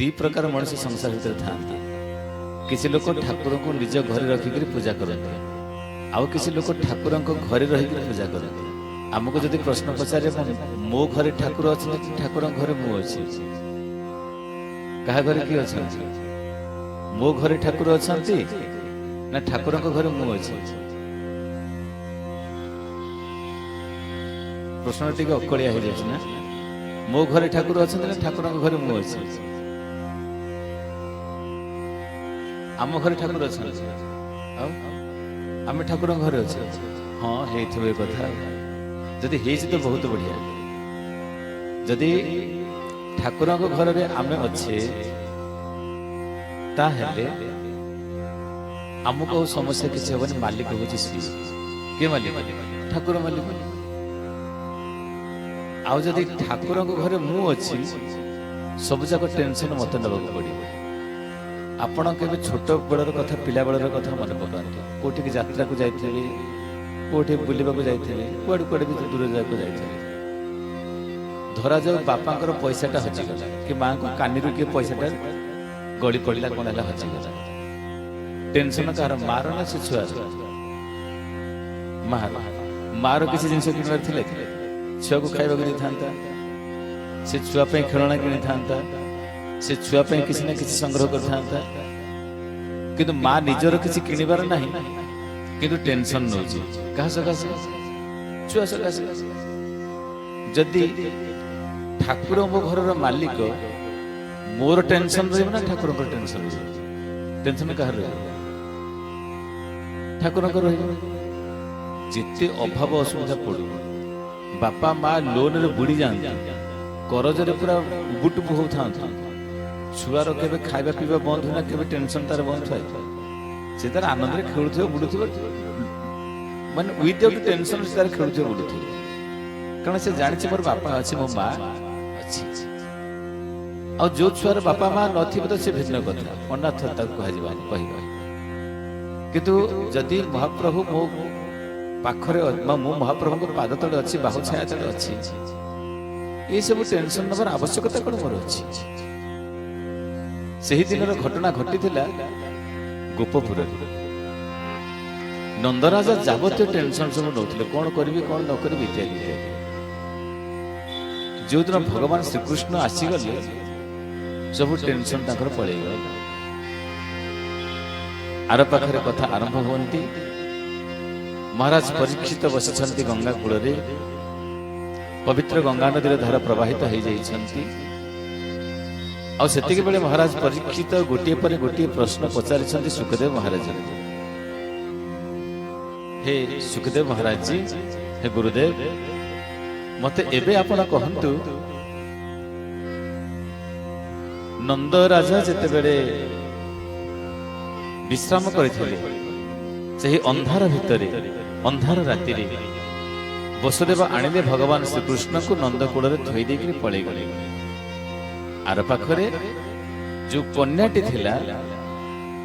दी प्रकार मनुष्य संसार भीतर था। किसी लोग ठाकुर को निज घर रखिक पूजा करते, आउ किसी लोग ठाकुर घरे रही पूजा करते। आमको जब प्रश्न पचारे मो घरे ठाकुर अच्छे ठाकुर घरे मु अच्छी क्या घरे किए अच्छा मो घरे ठाकुर अच्छा ना ठाकुर घरे मु अच्छी प्रश्न टी अकड़िया हो जाए ना मो घरे ठाकुर अच्छा ना ठाकुर घरे मु अच्छी आम घरे ठाकुर अच्छा आम ठाकुर घरे अच्छे हाँ हे कथा जदि तो बहुत बढ़िया जदि ठाकुर घर में आम अच्छे ताहेले आमको समस्या किसी हेनी मालिक हूँ किए मालिक ठाकुर मालिक आउ जदि ठाकुर घर मु अच्छी सब जाक टेंशन मत नवा पड़ो आपण के छोट बड़र कथा पिला बड़र कथा मन पकाते कोठी यात्रा को जाइए कोठी बुलवाक जाइए कुआड़े कुआड़े भी दूर जाकर जाइए धरा जाऊ बापांकर पैसाटा हजिगला कि माँ को कानी किए पैसाटा गली पड़ा कौन है हजिगला टेंशन कार मार ना से छुआ मार मार किसी जिन कि छुआ को खावा नहीं था से छुआपाई खेलना कि से छुआपाई किसी ना किसी संग्रह करता किंतु माँ निजर किसी किणवार ना किंतु टेंशन नौ क्या सकाशे छुआ सकाशे जदि ठाकुर मो घर मालिक मोर टेंशन रहा ठाकुर टेंशन टेंशन कह ठाकुर जिते अभाव असुविधा पड़ू बापा माँ लोन रे बुड़ी जाते करजरे पूरा उबुटुबु हो था छुआर के खाଇବା पीवा बंद होना के टेंशन तार बंद थाए से तार आनंद रे खेलुथो बुडुथो माने विदाउट टेंशन से तार खेलुथो बुडुथो कारण से जानि मोर बापा अच्छे मो माँ अच्छी आ जो छुआर बापा माँ नथिबे तो से भिन्न कथा अनाथ ताको कहजिबा कहबा किंतु जदि महाप्रभु मो पाखरे मो महाप्रभु को पाद तले अच्छी बाहु छाया तले अच्छी ये सब टेंशन नबर आवश्यकता कौन मोर अच्छी से ही दिन घटना घटी गोपपुर नंदराजा जावतीय टेंशन सब नौले कौन करी कौन न करी इत्यादि जो दिन भगवान श्रीकृष्ण आसीगले सब टेंशन पलैगला आर पाखे कथा आरंभ होती महाराज परीक्षित बसी गंगा कूल पवित्र गंगा नदी धारा प्रवाहित हो जाती आती बेले महाराज परीक्षित गोटे पर गोटे प्रश्न पचारि सुखदेव महाराज हे सुखदेव महाराज जी हे गुरुदेव मते एबे आपण कहंतु नंद राजा जेते बेले विश्राम करथिले सही अंधार भितरे अंधार राति रे वसुदेव आनिले भगवान श्रीकृष्ण को नंदकूल थई देकी पड़े गले आर पाखरे जो कन्याटी थिला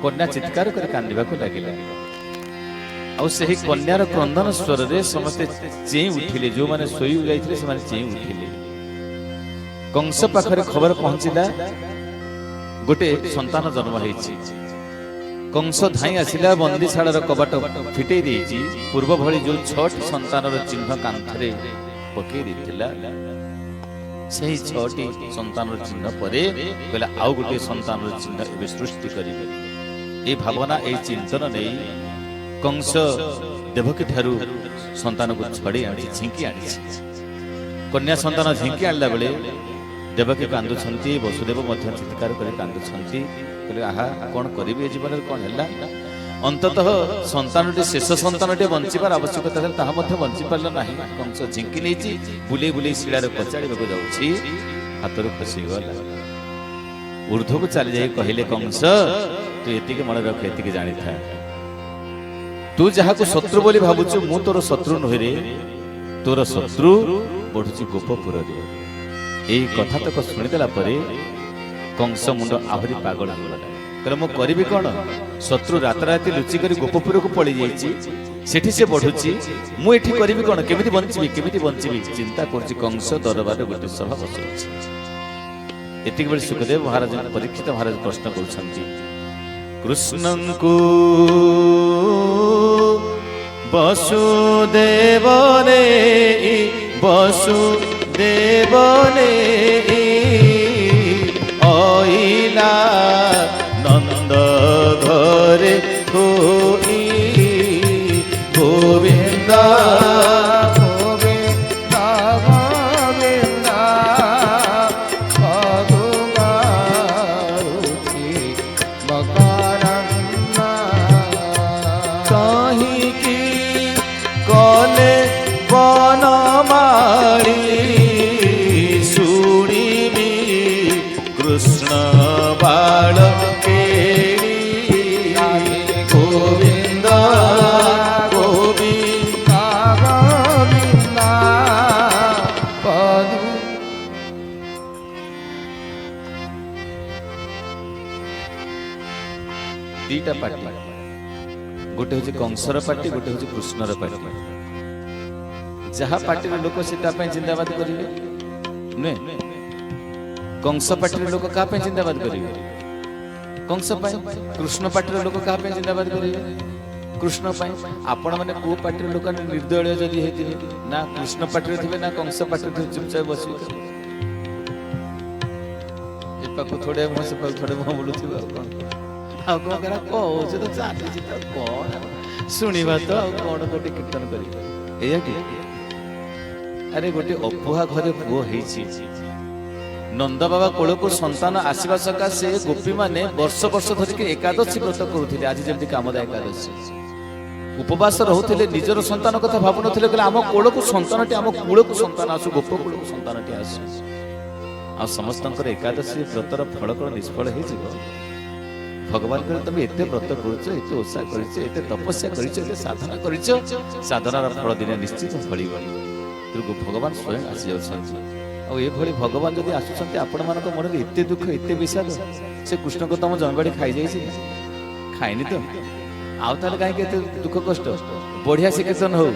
कन्या चित्कार कर कांदिबा को लागिला आ सही कन्यार क्रंदन स्वर रे समस्त चेई उठिले जो माने सोई जाइथिले से माने चेई उठिले कंस पाखरे खबर पहुंचिला गोटे संतान जन्म होईछि कंस धाई आसिला बंदीशाला कबाट फिटे देइछि पूर्व भली जो 6टी संतानर चिन्ह कांथरे पकई देथिला सही 6टी संतानर चिन्ह परे कहला आउ गोटे संतानर चिन्ह एबे सृष्टि करिवे ए भावना ए चिंतन नै कंस देवकी ठारू संतान को छड़ी आनी झिंकी आनी कन्या संतान झिंकी आनला बेले देवकी कांदुछंती वसुदेव मध्य चित्कार कर कांदुछंती कहले आहा कौन करिवे जीवन कौन है अंततः संतानटी शेष संतानटी बंचार आवश्यकता है ताहा मध्य बंची पारला नाही कंस झिंकी नहीं बुले बुले शिलार कचाड़ीबाक जाउछि हाथ रू खसी गला ऊर्ध्व को चली जाई कहले कंस तू एतिके मन रख एतिके जानि था तू जहा को शत्रु बोली भाबुछु मु तोर शत्रु नहे रे तोर शत्रु बढ़ुछि गोपपुर रे एई कथा तक सुनिदेला परे कंस मुंड आहरी पागल हो गला कहले मो करिबी कोन शत्रु राताराती लुचि करी गोपपुर को पड़ी जाइछि सेठी से बढ़ुछि मु एठी करिबी कोन केमिति बंचिबी चिंता करछि कंस दरबार गोटे सभा बसुछि ଏତିକି ବେଳେ ସୁଖଦେବ ମହାରାଜ ପରୀକ୍ଷିତ ମହାରାଜ ପ୍ରଶ୍ନ କରୁଛନ୍ତି, କୃଷ୍ଣଙ୍କୁ ବସୁଦେବନେ ବସୁଦେବନେ ଅଇଲା ନନ୍ଦ ଘରେ ଥୋଇ ଗୋବିନ୍ଦ কৃষ্ণ বাল কেড়ি গোবিন্দ গোবিন্দ গোবিন্দ পদু। দুইটা পার্টি, গোটে হচ্ছে কংসর পার্টি, গোটে হচ্ছে কৃষ্ণর পার্টি। যাহা পার্টির লোক সে তা ପାଇଁ জিন্দাবাদ করিবে নুহে। कंस पार्टी लोक क्या जिंदाबाद करेंगे? कंस कृष्ण पार्टी लोक क्या जिंदाबाद करेंगे? कृष्ण आपण मैंने को पार्टी लोक निर्दलीय जदि होते ना कृष्ण पार्टी थे ना कंस पार्टी थे चुपचाप बस पाक थोड़े मुँह से थोड़े मुँह बोलू शुणा तो कौन गोटे कीर्तन कर। अरे गोटे अपुहा घरे पुओ नंद बाबा कोल को संतान आसवा सकाशे गोपी माने वर्ष वर्ष धरिक एकादशी व्रत करुले। आज जमी कामदा एकादशी उपवास रोते निजर संतान कथा भावुन आम कोल को संतान आम कूल को संतान आसु गोप कूल को संतान आसु आ समस्त एकादशी व्रतर फल कौन निष्फल हो भगवान तुम एत व्रत करते ओषा कर तपस्या कर साधना कर साधनार फल दिन निश्चित फल भगवान स्वयं आसी जाऊँ। भली भगवान जदि आसुंट आपण मान मन में एत दुख एत विषाद से कृष्ण को तुम जमीबाड़ी खाई जाइए खाइनी तो आउ कहीं दुख कष्ट बढ़िया से कीर्तन हो।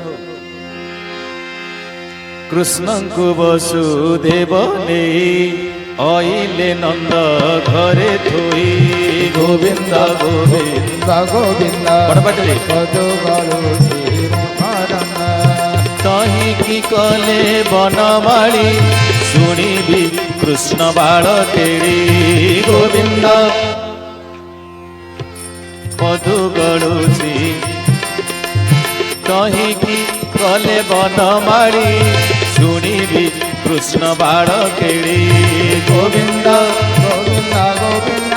कृष्ण को वसुदेव ने आइले नंद घरे थोई गोविंद गोविंद गोविंद तही की कले बनमाली शुणिबी कृष्ण बाल केड़ी गोविंद मधु गड़ुची तही की कले बनमाली शुणिबी कृष्ण बाल केड़ी गोविंद गोविंद गोविंद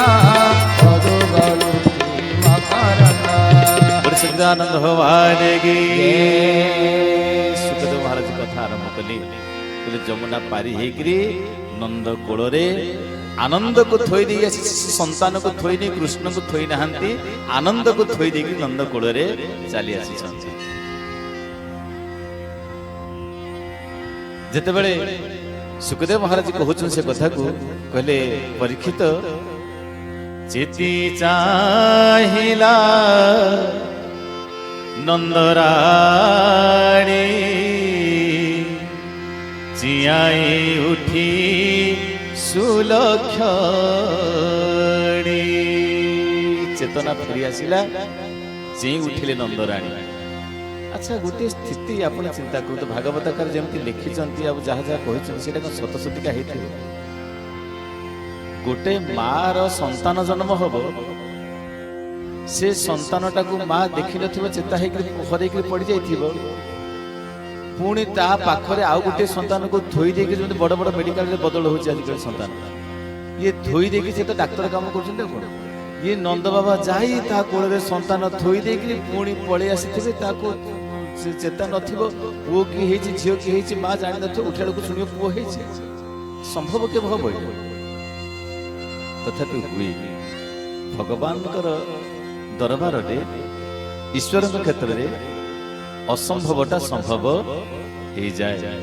मधु गड़ुची मकरंद सच्चिदानंद भगवान की महाराज कथा आरंभ कली जमुना पारी हेकरी नंद कोल आनंद को थोई दे संतान को थोई नहीं कृष्ण को थोई नहांती आनंद को थोई दे नंद कोल चली आसी जेतेबेले सुखदेव महाराज कहउछन से कथा को कहले परीक्षित चेती चाहिला नंदराणी चियाई उठी सुलक्षणी चेतना फेरी आसिला चेई उठिले नंदराणी। अच्छा गोटे स्थिति आपण चिंता करू तो भागवतकार जेमती लिखिचंती अब जहा जहा कहिचन सेटा को सत सतिका हेथिबो गोटे मार संतान जन्म हबो से संतानटा को माँ देखी नथिबो चेता हेकि हरेकि पड़ी जाइथिबो पुणी ता पाखरे आउ गोटे संतान को थोई देके जो बड़ बड़ मेडिकल रे बदल होछि आजकल संतान ये थोई देके से तो डाक्टर काम करछन कोन ये नंद बाबा जाई ता कोल रे संतान थोई देके पुणी पळे आसीथिबे ताको चेता नथिबो पुओ की हेछि झियो की हेछि माँ जानि नथो उठेल को सुनियो पुओ हेछि संभव के भव तथापि हुई भगवान दरबार रे ईश्वर क्षेत्र रे असंभवटा संभव हो जाए।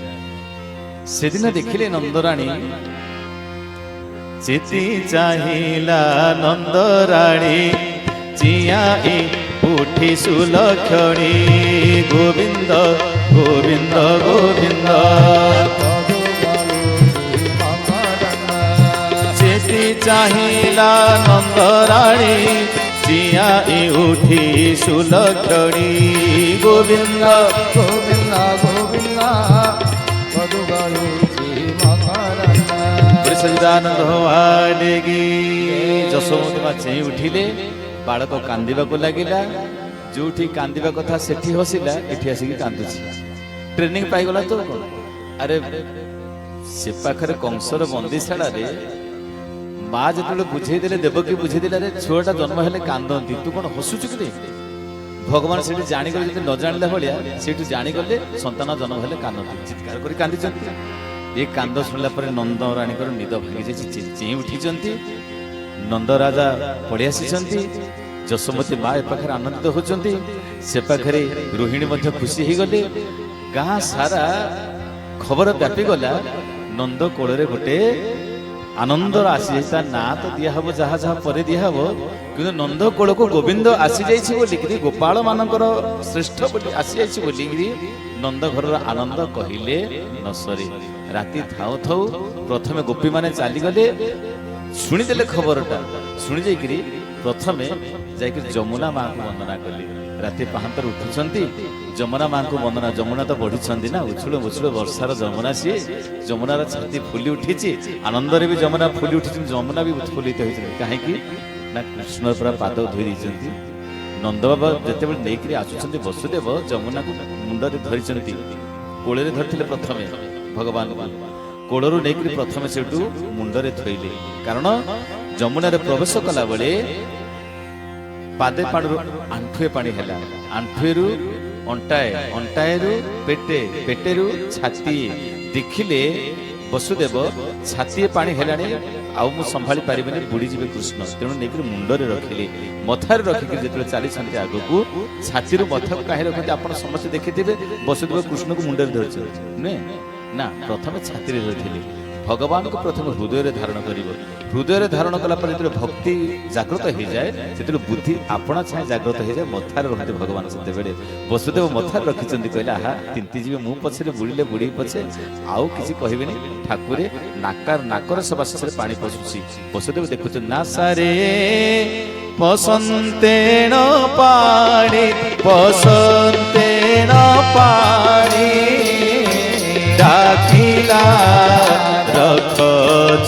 से दिन देखिले नंदराणी चेती चाहिला नंदराणी चियाई उठी सुलक्षणी गोविंद गोविंद गोविंद चाहिला नंदराणी जियाई उठी सुलक्षणी गोविंद गोविंद गोविंद सचिदानंद भवानी यशोमती माँ चेई उठिले बालक कांदिबाकू लागिला जोठी कांदिबा कथा सेठी हसिला एठी आसिकी कांदुची ट्रेनिंग पाइगला तो कोन अरे से पाखरे कंसर बंदीशाला रे माँ जो बुझे देले देवकी बुझे देले रे छुआटा जन्म हेले कांदंती तू कोन हसुचु कि भगवान सेठी जानि गले जदि न जानिला भलिया सेठी जानि गले संतान जन्म हेले कांदंती चित्कार करी कांदिचंती ये कांद शुणला पर नंद राणीकर निद भांगी जाइए चेई उठी नंद राजा पड़े आसी यशोमती माँ ए पाखे आनंदित होती से पाखे रोहिणी खुशी हो गले गाँ सारा खबर व्यापी गला नंद कोल गोटे आनंद आसी जाए ना तो दिहब जहाँ जहाँ पर दिहब कि नंद कोल को गोविंद आसी जाइए गोपाल मानकर श्रेष्ठ आसी जाइए नंद घर आनंद कहले न सरी राति थाऊ थाऊ प्रथम गोपी माने चली गले शुणीदे खबरटा शुणी जाइकरी प्रथम जाइकरी जमुना माँ को वंदना कली राति पाहांतर उठुंट जमुना माँ को वंदना जमुना तो बढ़ी ना उछुल उछुल वर्षार जमुना सी जमुनार छाती फुली उठी आनंद भी जमुना फुली उठी जमुना भी उत्फुल्लित होती कहीं ना कृष्ण पूरा पाद धोई देते नंद बाबा जिते नहीं आसुच्च वसुदेव जमुना को मुंडे धरी कोल धरते प्रथम भगवान कोड़ू नहीं प्रथम से मुंडे थोइले कारण जमुनार प्रवेश कला बेले पादे पाड़ू आंठुए पानी है आंठुएरू अंटाए अंटाएरू पेटे पेटेरू छाती देखिले वसुदेव छाती पानी है आउ मु संभाली पारिबेनी बुड़ी जीवे कृष्ण तेणु नहीं मुंडरे रखिले मथार रखिक जो चली आग को छाती मथा को कहीं रखते आप समस्त देखिथे वसुदेव कृष्ण को मुंडे धरते नुहे ना प्रथम छाती धरते भगवान को प्रथम हृदय धारण कर हृदय धारण कलापर जो भक्ति जागृत हो जाए से बुद्धि आपणा छाए जागृत हो जाए मथार रखते भगवान से वसुदेव मथार रखिंट कहले आहा तिंती जीवे मु पछे बुड़िले बुड़ी पछे आउ किसी कहबेनी ठाकुरे नाकर सभा शेष पानी पशुची वसुदेव देखुच ना सारे पसंतेण पाणी पसंतेण पाणी डाकिला रख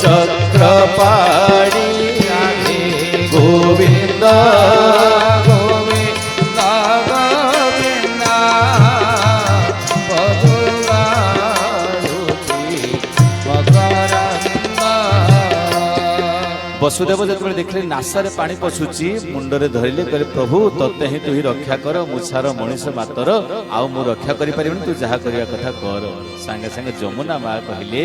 चक्र पाणी गोविंद गोविंद गोविंद वसुदेव जो देखले नासारे पानी पशुची मुंडरे धरिले कहले प्रभु तते ही तू ही रक्षा कर मुछार मनीष मातर आउ मु रक्षा करि परिबनि तू जहा करिया कथा कर संगे संगे जमुना माँ कहले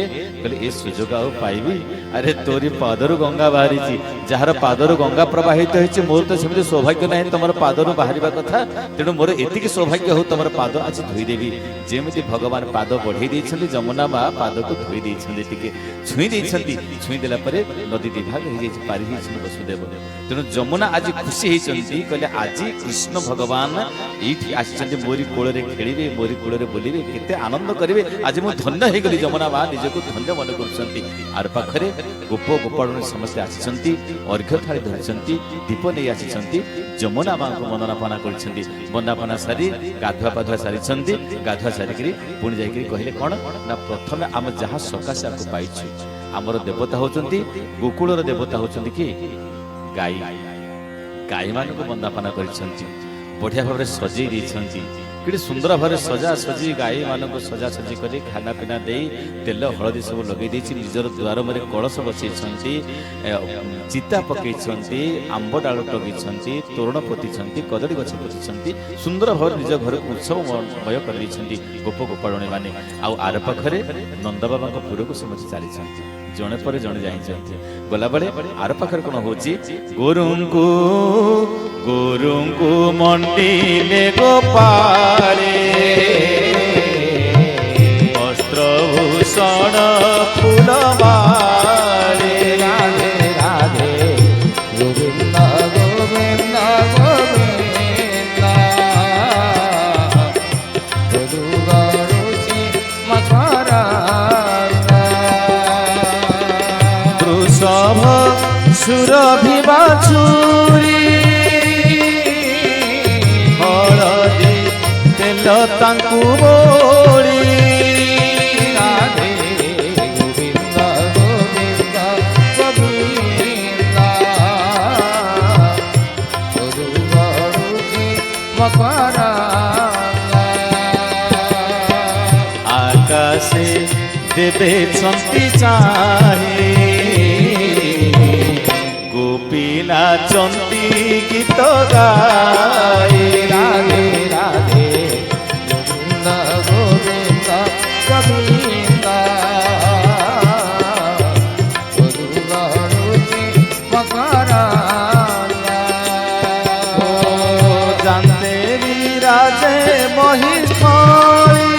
ए सुजोग आउ पाइबी अरे तोरी पादरु गंगा बाहरी जार पादरु गंगा प्रवाहित होइछि मोर तो सेमि सौभाग्य नाही तमर पादरु बाहरिबा कथा तेणु मोर एतिकी सौभाग्य हो तमर पाद आज धोई देबी जेमिति भगवान पाद बढ़ाई दैछन्ति जमुना माँ पाद को धोई दैछन्ति टिके छुई दैछन्ति छुई देला परे नदी विभाग हो जाइछि पारि दैछन्ति वसुदेव तेणु जमुना आज खुशी होइछन्ति कहले आज कृष्ण भगवान एठी आछन्ति मोरी कोଳରେ खेलिबे मोरी कोଳରେ बोलिबे केते आनंद करिवे आज मु धन्य हे गली जमुना माँ निजको धन्य मन करुछन्ति आर पाखरे गोप गोपाळन समस्त आछन्ति अर्घ्य थाली धरिछन्ति दीप नै आछन्ति जमुना माँ को वंदनापना करिछन्ति वंदनापना सारी गाधुआ पाधुआ सारिछन्ति गाधुआ सारिकरी पुणी जाइकरी कहले कोन ना प्रथमे आम जहाँ सकाशे आको पाइछु आमर देवता होचन्ति गोकुलर देवता होचन्ति कि गाई गाई मान को वंदनापना करिछन्ति बढ़िया भाव सजई दैछन्ति कि सुंदर भाव सजा सजी गाई मान सजा सजी कर खाना पीना दे तेल हलदी सब लगे निजर द्वार में कलश बसई चिता पकई आंब डाल टगी तोरण पोती कदली गछ पोती सुंदर भाव निज घर को उत्सवमय कर गोप गोपाणी मैंने आर पाखे नंद बाबा पुर को समझ चली जड़े पर जड़े जाइए गला बेले आर पाखे कौन हो गोरुंकु मंडिले गोपाले वस्त्रभूषण फूलमाले राधे राधे गोविंद गोविंद गोविंद रुचि मकरा वृषभ ଗଭି ବାଛୁରୀ ହଳଦୀ ତେଲ ତାଙ୍କୁ ବୋଳି ରାଧେ ଗୋବିନ୍ଦ ଗୋବିନ୍ଦ ଗୋବିନ୍ଦ ମଧୁ ଗଡ଼ୁଛି ମକର ଆକାଶେ ଦେବେ ଛନ୍ତି ଚାହିଁ ଗୋପୀ ନାଚନ୍ତି ଗୀତ ଗାଏ ରାଧେ ରାଧେ ଗୋବିନ୍ଦ ଗୋବିନ୍ଦ ଗୋବିନ୍ଦ ମଧୁ ଗଡ଼ୁଛି ମକର জানতে বিরাজে মহিষমণি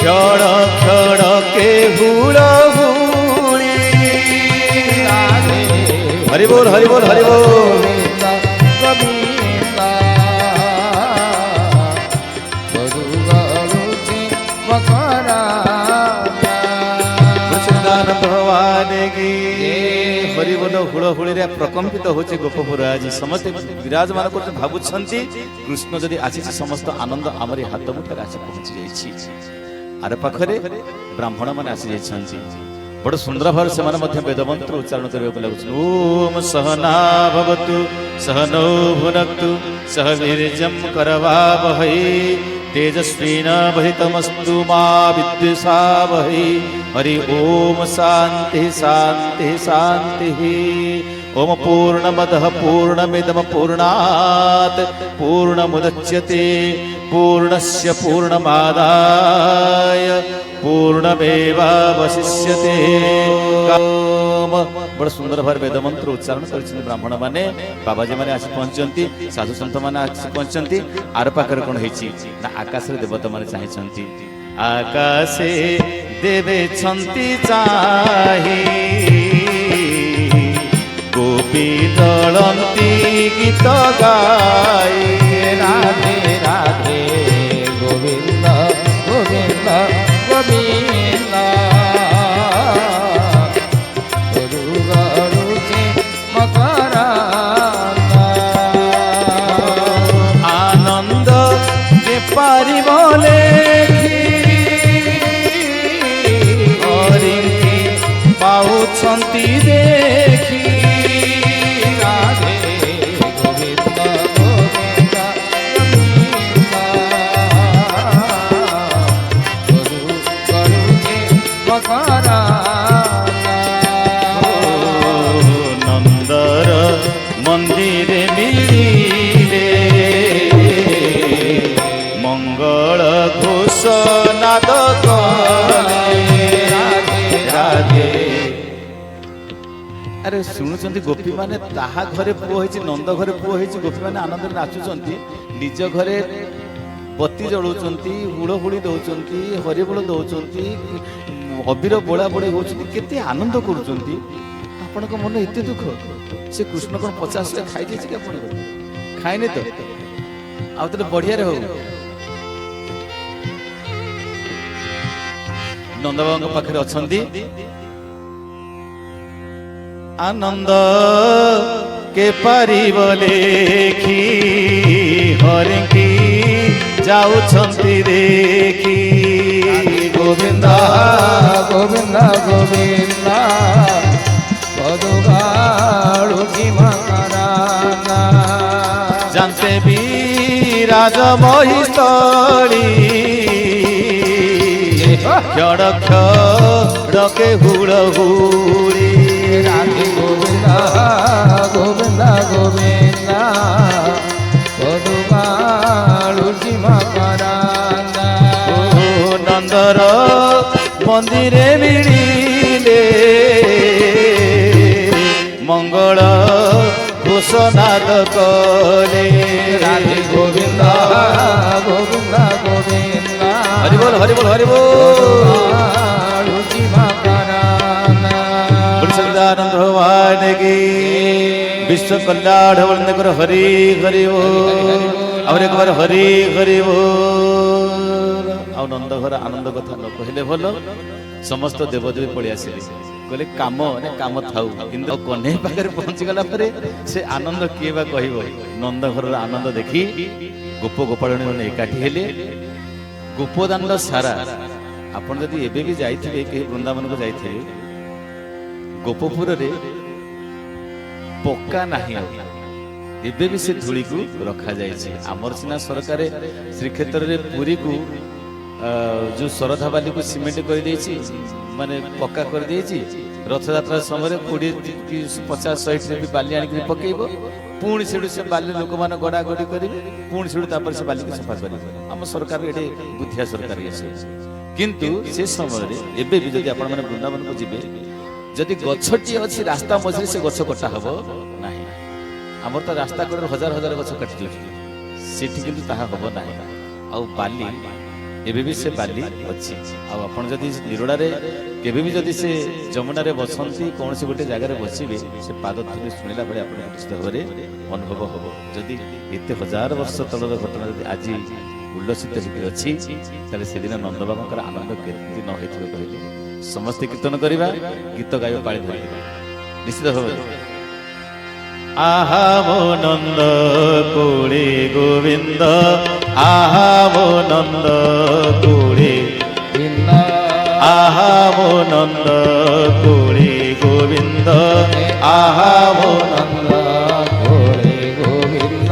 ক্ষণ ক্ষণকে হুড় হুড়ি হরি বল হরি বল হরি বল গোবিন্দ গোবিন্দ মধু গড়ুছি মকর সচিদানন্দ ভগবান কি হরি বল হুড়হুড়ি প্রকম্পিত হচ্ছে গোপপুর আଜି ସମସ୍ତେ ବିରାଜମାନ କରୁଛନ୍ତି ଭାବୁଛନ୍ତି କୃଷ୍ଣ ଯଦି ଆସିଛି ସମସ୍ତ ଆନନ୍ଦ ଆମରି ହାତ ମୁଠାରେ ଆସି ପହଞ୍ଚି ଯାଇଛି ଆର ପାଖରେ ବ୍ରାହ୍ମଣ ମାନେ ଆସି ଯାଇଛନ୍ତି ବଡ଼ ସୁନ୍ଦର ଭାବରେ ସେମାନେ ମଧ୍ୟ ବେଦ ମନ୍ତ୍ର ଉଚ୍ଚାରଣ କରିବାକୁ ଲାଗୁଛନ୍ତି ଓମ୍ ସହନା ଭବତୁ ସହନୌ ଭୁନକ୍ତୁ ସହ ବୀର୍ଯ୍ୟଂ କରବାବହୈ तेजस्वीनावहितमस्तु मा विद्विषावहै हरि ओम शांति शांति शांति ओम पूर्णमदः पूर्णमिदं पूर्णात् पूर्णमुदच्यते पूर्णस्य पूर्णमादाय पूर्णमेवावशिष्यते बड़ सुंदर भाव वेद मंत्र उच्चारण कर ब्राह्मण माने बाबाजी माने आसी पहुंचती साधु सन्त माने आसी पहुंचती आर पाखरे कोन हेछि ना आकाश रे देवता माने चाहिछंती आकाशे देवे छंती चाहि गोपी दलंती गीत गाई राधे राधे गोविंद गोविंद गोविंद मधु गड़ुछि मकर आनंद के पारिब लेखी पाउछंती देखी राधे गोविंद गोविंद गोविंद मधु गड़ुछि मकर नंदर मंदिर मिलिले मंगल घोष नाद कले राधे अरे शुणुचंती गोपी माने ताहा घरे पुओ होइछि नंद घरे पुओ होइछि गोपी माने आनंद नाचुचंती निज घरे बत्ती जलाउचंती हुड़हुड़ी दउचंती हरिबोल दउचंती अबीर बोला बोड़ी होउचंती केते आनंद करूचंती आपनक मन एते दुख से कृष्ण कोन 50 टा खाइ दिछि कि आपन खाइने तो आ तले बढ़िया रे हो नंद बाबा पाखरे अछंती आनंद के पारिब लेखी हरि की जाउछंती देखी गोविंद गोविंद गोविंद मधु गड़ुछि मकर जानते विराज महिस्थली क्षण क्षणके हुड़हुड़ी राधे गोविंद गोविंद गोविंद मधु गड़ुछि मकर नंदर मंदिरे मिलिले मंगल घोषनाद कले राधे गोविंद गोविंद गोविंद हरि बोल हरि बोल हरि बोल गड़ुछि मकर सच्चिदानंद भगवान की विश्व कल्याण वंदे कर हरि हरि बोल और एक बार हरि हरि बोल आ नंद घर आनंद कथा न कहले भल समस्त देवदेवी पड़े आसिले कहले काम ने काम थाऊ किंतु कन्हई पाखे पहुंची गला परे से आनंद किए बा कहबो नंद घर आनंद देखी गोप गोपाळणी माने एकाठी हेले गोपदांड सारा आपण जदि एबे भी जाइथिबे के वृंदावन को जाइथिबे गोपपुर रे पक्का नाही एबे भी से धूली को रखा जाइछे हमर सिना सरकार श्रीक्षेत्र रे पुरी को जो शरधा बाली को सीमेंट कर देछि माने पक्का कर देछि रथ यात्रा समय 20 की 50 60 रे भी बाली आनी पकेइबो पुणी सेडु से बाली लोक मान गड़ा गड़ी करिवे पुणी सेडु तापर से बाली के सफा करिवे हम सरकार एडे बुद्धिया सरकार ये किंतु से समय रे एबे भी जदि आपण माने वृंदावन को जिबे जदि गछटी अछि रास्ता मझे से गछ कटा हबो नाही हमर तो रास्ता कर हजार हजार गछ काटिले सेठी किंतु ताहा हबो नाही आ बाली एबे भी से बाली अछि आ आपण जदि निरोडा रे केबे भी जदि से जमुना रे बसंती कौन से गोटे जगह रे बसिबे से पाद धुली सुनिला बळे आपण निश्चित भाबरे अनुभव हबो जदि एते हजार वर्ष तलर घटना जदि आज उल्लसित होती अछि ताले से दिन नंद बाबाकर आनंद केति न होइथिबे कहले समस्त कीर्तन करिबा गीत गाइबा पाळी धरिबा निश्चित भाबरे आहा मो नंद कोळे गोविंद आहा मो नंद कोळे गोविंद आहा मो नंद कोळे गोविंद आहा मो नंद कोळे गोविंद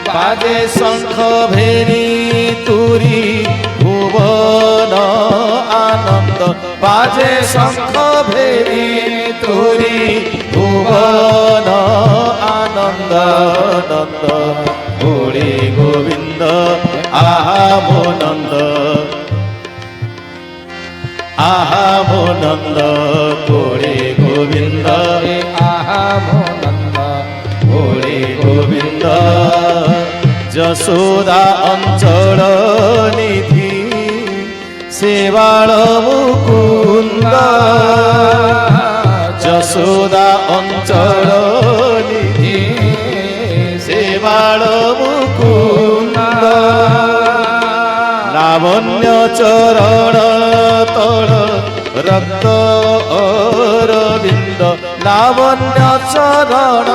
बाजे शंख भेरी तुरी भुवन आनंद बाजे शंख भेरी तुरी भुवन आनंद नंद कोळे गोविंद आहा मो नंद आहा मो नंद कोळे गोविंद आहा मो नंद कोळे गोविंद जसोदा अंचल निधि सेवाळ मुकुंद जसोदा अंचल निधि सेवाळ मुकुंद लावण्य चरण तळ रक्त अरविंद लावण्य चरण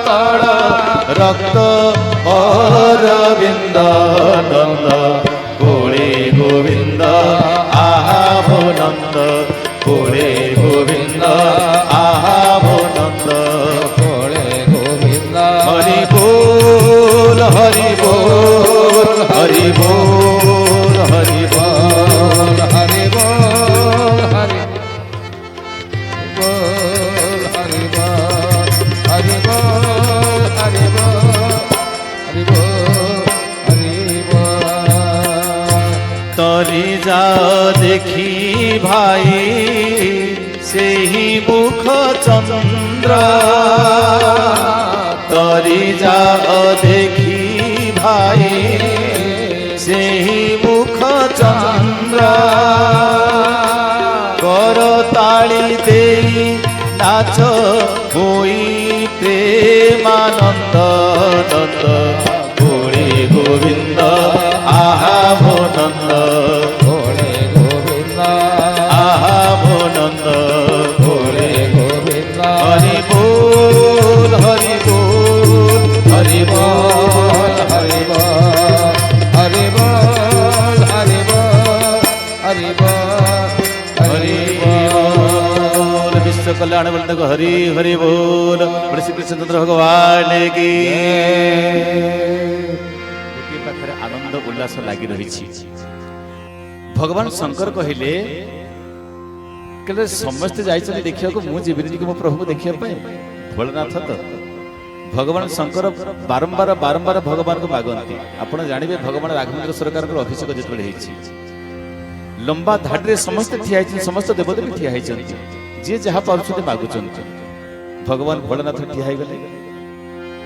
तळ रक्त अरविंद नंद कोळे गोविंद आहा भो नंद कोळे गोविंद आहा भो नंद कोळे गोविंद हरि बोल हरि बोल हरि बोल हरि बोल हरि बोल हरि बोल हरि बोल हरि बोल हरि बोल हरि बोल हरि बोल तरी जा देखी भाई से ही मुख चंद्र तरी जा देखी भाई से ही मुख चंद्र कर ताली दे नाच होई प्रेमानंद नंद कोळे गोविंद आहा भो नंद कोळे गोविंद आहा भो नंद कोळे गोविंद हरि बोल हरि बोल हरि बोल बोल हरि बोल हरि बोल हरि बोल हरि बोल हरि बोल विश्व कल्याण बंद को हरि हरि बोल बड़े श्री कृष्णचंद्र भगवान की गोटे पाखरे आनंद उल्लास लागि रहिछि भगवान शंकर कहिले कहले समस्त जाइछन देखिया को मु जीविनी कि मो प्रभु को देखिया पाए भोलेनाथ तो भगवान शंकर बारंबार बारंबार भगवान को मागंती आपण जानिबे भगवान राघवेंद्र सरकार को अभिषेक जेतबे हेछि लंबा धाडरे समस्त ठिया हेछि समस्त देवदेवी ठिया हेछन्ति जे जहा पारुछते मागुछन्ति भगवान भोलेनाथ ठिया हे गले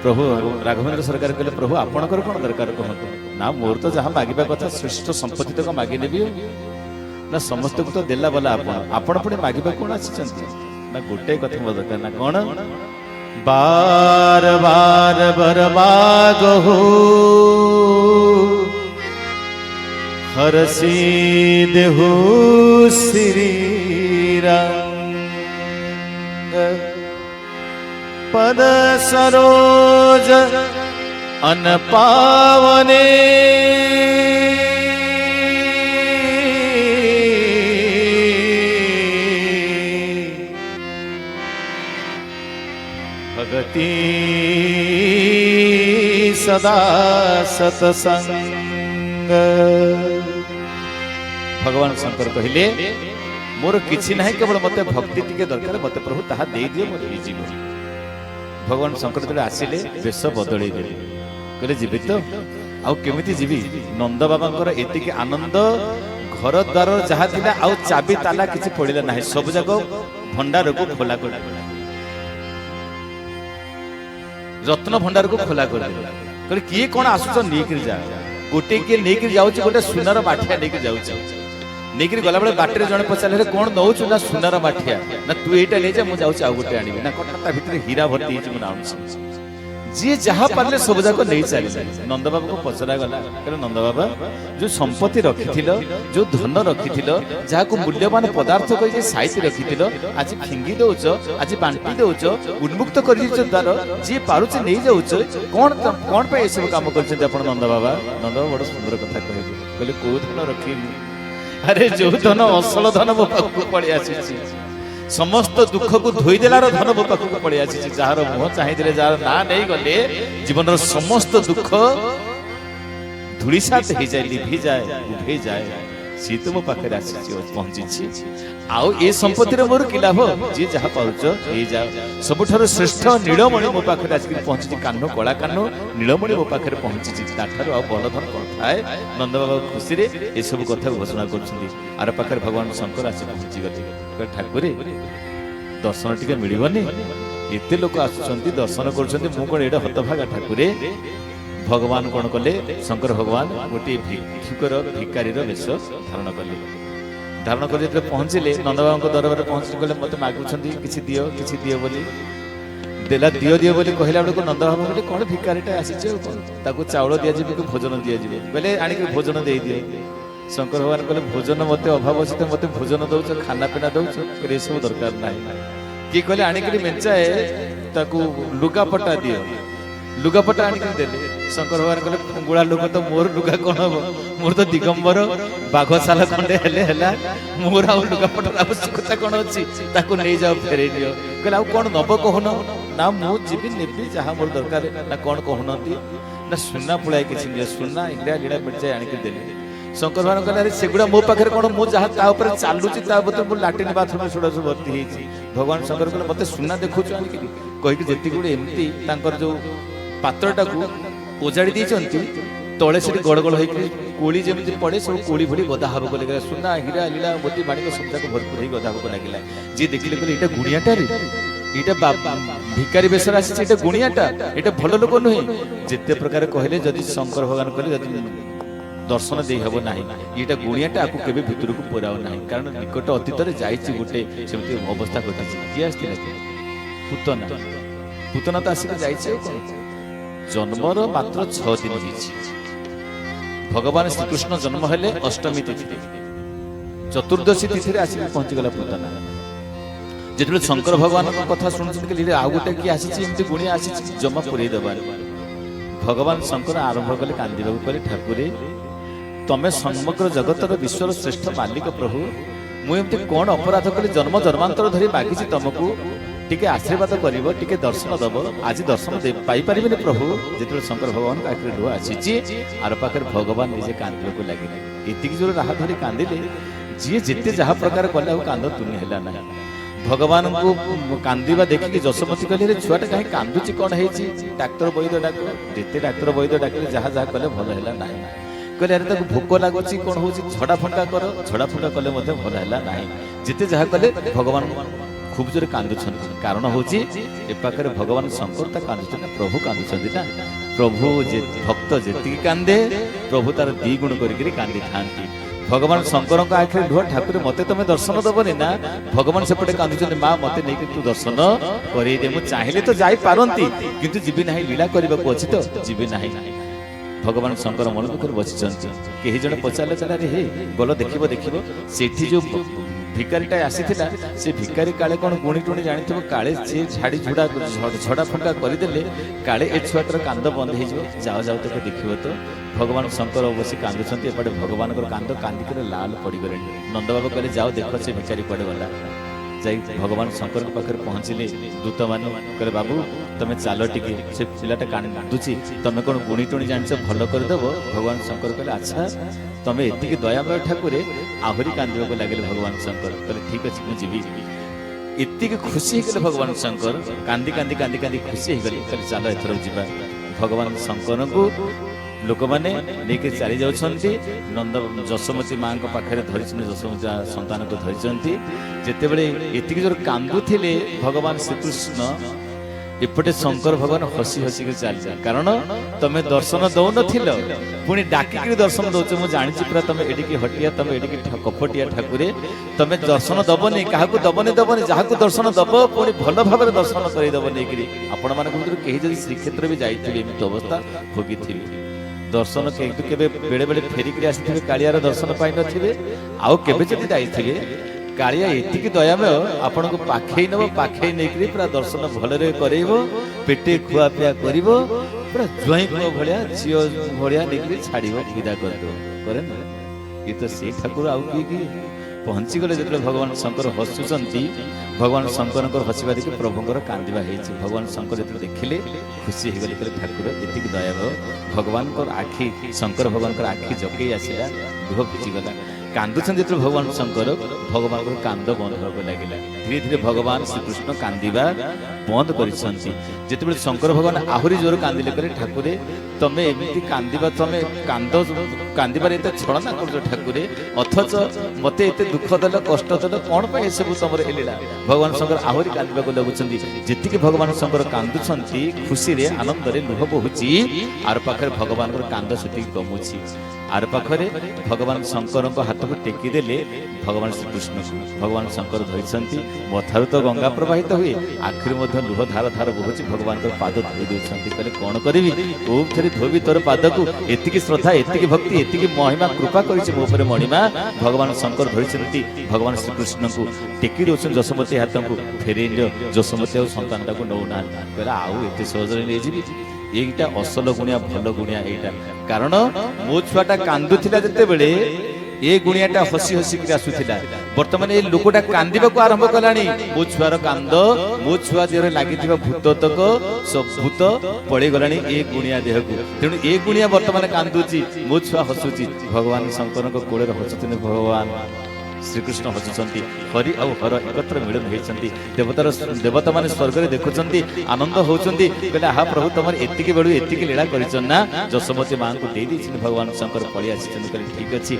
प्रभु राघवेंद्र सरकार कहले प्रभु आपणकर कोन दरकार कहतु ना मोर तो जहा मागिबा कथा श्रेष्ठ संपत्ति तक मागी नेबी ना समस्त को तो देला वाला आपण पुणे मागिबा कोन आछिछन्ति ना गोटे कथा मो दरकार ना कोन बार बार बर मागो हरसी देहु श्री रंग पद सरोज अन पावने भगति सदा सतसंग। भगवान शंकर कहले मोर किछि नाही केवल मते भक्ति टिके दरकार मते प्रभु ताहा देई दियो मोर ही जीव। भगवान शंकर जब आसिले बेश बदलई देले कहले जीवित तो आउ केमिति जीवी नंद बाबांकर एतिके आनंद घर द्वार जहा थिला आउ चाबी ताला किछि पड़िला नाही सब जगह भंडार को खोला कर रत्न भंडार को खोला कर कहले किए कोन आसुच नेकर जा गोटे किए नेकर जाउछ गोटे सुनार माठिया नेकर जाउछ नेकर गला बेले बाटरे जणे पचाले कोन नउछ ना सुनार माठिया ना तू एटा ले जा मु जाउछ आ गोटे आनिबे ना कोन ता भितरे हीरा भर्ती हिच मु नाउछ जी जहा पारले सब जाको नै चाली नंद बाबा को पचरा गला कहले नंद बाबा जो संपत्ति रखिथिलो जो धन रखिथिलो जहा को मूल्यवान पदार्थ कहि जे साइति रखिथिलो आज फिंगी दोछ आज बांटी दोछ उन्मुक्त करि जे द्वार जी पारुछ नै जाउछ कोन पे ए सब काम करछन आपण नंद बाबा बड़ सुंदर कथा कहले को धन रखिनी अरे जो धन असल धन मो पाखु पड़ी आसी समस्त दुख को धोई देलार धन मो पाखु पड़ी आसी जार मुह चाहि दिले जार ना नै गले जीवन समस्त दुख धूलिसात हो जाए लिभि जाए उभे जाए सी तो मो पाखे आसी पहुंची आउ ए संपत्ति मोर कि लाभ जी जहा पाउछ ए जा सबुठार श्रेष्ठ नीलमणि मो पाखे आसी पहुंची कानो कला कानो नीलमणि मो पाखे पहुंची ताठार आ बल धन कोन थाए नंद बाबा खुशी रे ए सब कथा घोषणा करछुंदी आर पाखे भगवान शंकर आसी पहुंची गले ठाकुर दर्शन टिके मिलिबनी एते लोक आसुछंती दर्शन करछंती मु कोन एडा हतभागा ठाकुर भगवान कौन कले शंकर भगवान गोटे भिक्षुकर भिकारीर वेश धारण कले धारण कर पहुंचले नंद बाबा दरबार पहुंच गले मत मागुछंती किछि दियो बोली देला दियो बोली कहला बेलको नंद बाबा बोले कोन भिकारीटा आसीछे ताको चाउल दिया जिबे को भोजन दिया जिबे बोले आनी के भोजन देई दियो शंकर भगवान कहले भोजन मते अभाव अछि त मते भोजन दउछ खाना पीना दउछ करे सब दरकार नाही की कहले आनी के मेंचाए ताको लुगापटा दियो लुगापटा आनी के देले शंकर भगवान कहले फुंगुळा लोक तो मोर लुगा कोन हो मोर तो दिगंबर बाघशाल खंडे हेले हला मोर आ लुगापटा आवश्यकता कोन अछि ताको नै जाओ फेरे दियो कहले आ कोन नब कहनो ना मु जीबी नेबी जहा मोर दरकार ना कोन कहनती ना सुन्ना पुळाय किछि नियो सुन्ना इंडिया लीडा मिर्चा आनी के देले शंकर भगवान कहले अरे सेगुडा मो पाखरे कोन मु जहा ता ऊपर चालुची ता बत मु लैट्रिन बाथरूम छोड़ा सब भर्ती हेछि भगवान शंकर कहले मते सुन्ना देखुछु आनी के कहि के जेति गुडे एम्ति तांकर जो पात्रटा को ओजाड़ी दी तले से गड़गड़ हो कोली जमी पड़े सब कोली भली गदा हब को लगे सुना हीरा लीला मोती माणिक सब जाक भरपूर हो गदा को लगे जी देखिले कहले एटा गुणियाटा रे एटा भिकारी बेसर आसी एटा गुणियाटा एटा भलो लोक नहे जेते प्रकार कहले जदि शंकर भगवान कहले जदि दर्शन दे हबो नाही एटा गुणियाटा आकु केबे भितर को पुराव नाही कारण निकट अतीत रे जाईची गुटे सेमति अवस्था घटिछि कि आस्तिले पुतना त आसी जाईछि जन्मर मात्र 6 दिन होइछि भगवान श्री कृष्ण जन्म हेले अष्टमी तिथि चतुर्दशी तिथि रे आसी पहुंची गला पुतना जेतबे शंकर भगवान को कथा सुनछन के लिए आ गोटे की आसीछि एमति गुणी आसीछि जमा पुरै दबार भगवान शंकर आरंभ कले कांदिबा करे ठाकुरे तमे समग्र जगतर विश्वर श्रेष्ठ मालिक प्रभु मु एमति कोन अपराध कले जन्म जन्मांतर धरि मागिछि तमको टिके आशीर्वाद करिवो टिके दर्शन दबो आज दर्शन दे पाई परिबे प्रभु जेतबे शंकर भगवान का आखिर दुआ आसीछि आर पाकर भगवान निजे कांदिबा को लागिले इतिकी जोर राह धरि कांदिले जे जेते जहा प्रकार कले कांद तुनि हैला ना भगवान को कांदिबा देखि कि जसमती कहले रे छुआटा काहे कांदुची कोन हेछि डाक्टर वैद्य डाक जेते डाक्टर वैद्य डाकले जहा जहा कले भल हैला नाही कहले अरे ताको भोक लागुची कोन होछि छडा फंडा करो छडा फंडा कले मध्ये भल हैला नाही जेते जहा कले भगवान खूब जोरे कांदुछन कारण होछि ए पाखरे भगवान शंकर ता कांदुछन प्रभु कांदुछन ना प्रभु जे भक्त जेति कांदे प्रभु तार दी गुण करिकरी कांदी थांती भगवान शंकर का आखिर लुह ठाकुर मते तमे दर्शन दबनी ना भगवान सेपटे कांदुछन मां मते नै कि तू दर्शन करै दे मु चाहिले तो जाई पारंती किंतु जीबी नाही लीला करबा को अछि तो जीबी नाही ভগবান শঙ্কর মন পাখରେ ବସିଛନ୍ତି କେହି ଜଣେ ପଚାରିଲେ ଚାଲ ରେ ହେ ଗଲ ଦେଖିବ ଦେଖିବ ସେଠି ଯୋଉ ଭିକାରୀଟା ଆସିଥିଲା ସେ ଭିକାରୀ କାଳେ କ'ଣ ଗୁଣି ଟୁଣି ଜାଣିଥିବ କାଳେ ସେ ଝାଡ଼ି ଝଡ଼ା ଫୁଙ୍କା କରିଦେଲେ କାଳେ ଏ ଛୁଆଟାର କାନ୍ଦ ବନ୍ଦ ହେଇଯିବ ଯାଅ ଯାଅ ତାকে ଦେଖିବ ତ ଭଗବାନ ଶଙ୍କର ବସି କାନ୍ଦୁଛନ୍ତି ଏପଟେ ଭଗବାନଙ୍କର କାନ୍ଦ କାନ୍ଦିକରି ଲାଲ ପଡ଼ିଗଲେଣି ନନ୍ଦବାବା କହିଲେ ଯାଅ ଦେଖ ସେ ଭିକାରୀ କୁଆଡ଼େ ଗଲା ଯାଇ ଭଗବାନ ଶଙ୍କରଙ୍କ ପାଖରେ ପହଞ୍ଚିଲେ ଦୂତମାନେ କହିଲେ ବାବୁ ତମେ ଚାଲ ଟିକେ ସେ ପିଲାଟା କାନ୍ଦୁଛି ତମେ କ'ଣ ଗୁଣି ଟୁଣି ଜାଣିଛ ଭଲ କରିଦେବ ଭଗବାନ ଶଙ୍କର କହିଲେ ଆଚ୍ଛା ତମେ ଏତିକି ଦୟାମୟ ଠାକୁରେ ଆହୁରି କାନ୍ଦିବାକୁ ଲାଗିଲେ ଭଗବାନ ଶଙ୍କର କହିଲେ ଠିକ ଅଛି ମୁଁ ଯିବି ଏତିକି ଖୁସି ହେଇଗଲେ ଭଗବାନ ଶଙ୍କର କାନ୍ଦି କାନ୍ଦି କାନ୍ଦି କାନ୍ଦି ଖୁସି ହେଇଗଲେ କହିଲେ ଚାଲ ଏଥର ଯିବା ଭଗବାନ ଶଙ୍କରଙ୍କୁ ଲୋକମାନେ ନେଇକି ଚାଲି ଯାଉଛନ୍ତି ନନ୍ଦ ଯଶୋମତୀ ମାଙ୍କ ପାଖରେ ଧରିଛନ୍ତି ଯଶୋମତୀ ସନ୍ତାନକୁ ଧରିଛନ୍ତି ଯେତେବେଳେ ଏତିକି ଜୋର କାନ୍ଦୁଥିଲେ ଭଗବାନ ଶ୍ରୀକୃଷ୍ଣ ଏପଟେ ଶଙ୍କର ଭଗବାନ ହସି ହସିକି ଚାଲିଲେ କାରଣ ତମେ ଦର୍ଶନ ଦଉନଥିଲ ପୁଣି ଡାକିକିରି ଦର୍ଶନ ଦଉଛ ମୁଁ ଜାଣିଛି ପୁରା ତମେ ଏଠିକି ହଟିଆ ତମେ ଏଠିକି କପଟିଆ ଠାକୁରେ ତମେ ଦର୍ଶନ ଦବନି କାହାକୁ ଦବନି ଯାହାକୁ ଦର୍ଶନ ଦବ ପୁଣି ଭଲ ଭାବରେ ଦର୍ଶନ କରେଇଦବ ନେଇକିରି ଆପଣମାନଙ୍କ ଭିତରୁ କେହି ଯଦି ଶ୍ରୀକ୍ଷେତ୍ର ବି ଯାଇଥିବେ ଏମିତି ଅବସ୍ଥା ଭୋଗିଥିବେ ଦର୍ଶନ କେବେ ବେଳେ ବେଳେ ଫେରିକିରି ଆସିଥିବେ କାଳିଆର ଦର୍ଶନ ପାଇନଥିବେ ଆଉ କେବେ ଯଦି ଯାଇଥିବେ କାଳିଆ ଏତିକି ଦୟାମୟ ଆପଣଙ୍କୁ ପାଖେଇ ନେବ ପାଖେଇ ନେଇକିରି ପୁରା ଦର୍ଶନ ଭଲରେ କରେଇବ ପେଟେ ଖୁଆପିଆ କରିବ ପୁରା ଜ୍ୱାଇଁ ପୁଅ ଭଳିଆ ଝିଅ ଭଳିଆ ନେଇକିରି ଛାଡ଼ିବ ବିଦା କରିଦେବ କରେ ନା ଇଏ ତ ସେଇ ଠାକୁର ଆଉ କିଏ ପହଞ୍ଚିଗଲେ ଯେତେବେଳେ ଭଗବାନ ଶଙ୍କର ହସୁଛନ୍ତି ଭଗବାନ ଶଙ୍କରଙ୍କର ହସିବା ଦେଖି ପ୍ରଭୁଙ୍କର କାନ୍ଦିବା ହେଇଛି ଭଗବାନ ଶଙ୍କର ଯେତେବେଳେ ଦେଖିଲେ ଖୁସି ହେଇଗଲେ କହିଲେ ଠାକୁର ଏତିକି ଦୟାମୟ ଭଗବାନଙ୍କର ଆଖି ଶଙ୍କର ଭଗବାନଙ୍କର ଆଖି ଜକେଇ ଆସିଲା ଲୁହ ଭିଜିଗଲା କାନ୍ଦୁଛନ୍ତି ଯେତେବେଳେ ଭଗବାନ ଶଙ୍କର ଭଗବାନଙ୍କର କାନ୍ଦ ବନ୍ଦ ହେବାକୁ ଲାଗିଲା ଧୀରେ ଧୀରେ ଭଗବାନ ଶ୍ରୀକୃଷ୍ଣ କାନ୍ଦିବା ବନ୍ଦ କରିଛନ୍ତି ଯେତେବେଳେ ଶଙ୍କର ଭଗବାନ ଆହୁରି ଜୋର କାନ୍ଦିଲେ କହିଲେ ଠାକୁରେ ତମେ ଏମିତି କାନ୍ଦିବା ତମେ କାନ୍ଦିବାରେ ଏତେ ଛଳନା କରୁଛ ଠାକୁରେ ଅଥଚ ମତେ ଏତେ ଦୁଃଖ ଦେଲ କଷ୍ଟ ଦେଲ କ'ଣ ପାଇଁ ଏସବୁ ତମର ଏଲିଲା ଭଗବାନ ଶଙ୍କର ଆହୁରି କାନ୍ଦିବାକୁ ଲାଗୁଛନ୍ତି ଯେତିକି ଭଗବାନ ଶଙ୍କର କାନ୍ଦୁଛନ୍ତି ଖୁସିରେ ଆନନ୍ଦରେ ଲୁହ ବହୁଛି ଆର ପାଖରେ ଭଗବାନଙ୍କର କାନ୍ଦ ସେତିକି କମୁଛି ଆର ପାଖରେ ଭଗବାନ ଶଙ୍କରଙ୍କ ହାତକୁ ଟେକି ଦେଲେ ଭଗବାନ ଶ୍ରୀକୃଷ୍ଣକୁ ଭଗବାନ ଶଙ୍କର ଧରିଛନ୍ତି ମଥାରୁ ତ ଗଙ୍ଗା ପ୍ରବାହିତ ହୁଏ ଆଖିରୁ ମଧ୍ୟ ଲୁହ ଧାର ଧାର ବହୁଛି ଭଗବାନଙ୍କର ପାଦ ଧୋଇ ଦେଉଛନ୍ତି କହିଲେ କ'ଣ କରିବି କୋଉଥିରେ ଧୋବି ତୋର ପାଦକୁ ଏତିକି ଶ୍ରଦ୍ଧା ଏତିକି ଭକ୍ତି ଏତିକି ମହିମା କୃପା କରିଛି ମୋ ଉପରେ ମଣିମା ଭଗବାନ ଶଙ୍କର ଧରିଛନ୍ତି ଭଗବାନ ଶ୍ରୀକୃଷ୍ଣଙ୍କୁ ଟେକି ଦେଉଛନ୍ତି ଯଶୋମତୀ ହାତକୁ ଫେରେଇ ନିଅ ଯଶୋମତୀ ଆଉ ସନ୍ତାନଟାକୁ ନେଉନାହାନ୍ତି କହିଲେ ଆଉ ଏତେ ସହଜରେ ନେଇଯିବି এইটা অসল গুণিয়া ভাল গুণিয়া এইটা কারণ মো ছুয়াটা কান্দুଥିଲା যেতেবেলে এ গুণিয়াটা হসি হসিকি আসুଥିଲା বর্তমানে এই লোকটা কান্দিବାକୁ আরম্ভ কলানি মো ছুয়ার কান্দ মো ছুয়া দেহরে লাগিଥିବା ভূততক সব ভূত পড়ে গলানি এই গুণিয়া দেহକୁ তেণু এই গুণিয়া বর্তমানে কান্দুছি মো ছুয়া হসুছি ভগবান শঙ্করଙ୍କ কোଳରେ হসুଛନ୍ତି ভগবান ଶ୍ରୀକୃଷ୍ଣ ହସୁଛନ୍ତି ହରି ଆଉ ହର ଏକତ୍ର ମିଳନ ହେଇଛନ୍ତି ଦେବତା ମାନେ ସ୍ୱର୍ଗରେ ଦେଖୁଛନ୍ତି ଆନନ୍ଦ ହଉଛନ୍ତି କହିଲେ ଆହା ପ୍ରଭୁ ତମର ଏତିକି ବେଳୁ ଏତିକି ଲୀଳା କରିଛନ୍ତି ନା ଯଶୋମତୀ ମାଙ୍କୁ ଦେଇ ଦେଇଛନ୍ତି ଭଗବାନ ଶଙ୍କର ପଳେଇ ଆସିଛନ୍ତି କହିଲେ ଠିକ ଅଛି